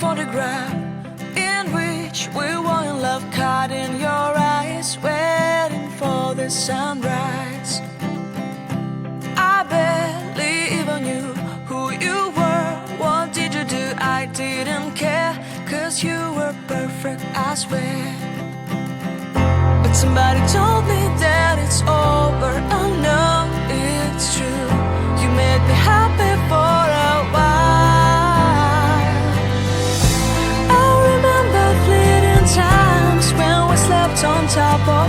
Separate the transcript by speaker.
Speaker 1: photograph in which we were in love, caught in your eyes, waiting for the sunrise. I barely even knew who you were. What did you do? I didn't care, 'cause you were perfect, I swear. But somebody told me that it's over. I know it's true. You made me happy for a while. I remember fleeting times when we slept on top of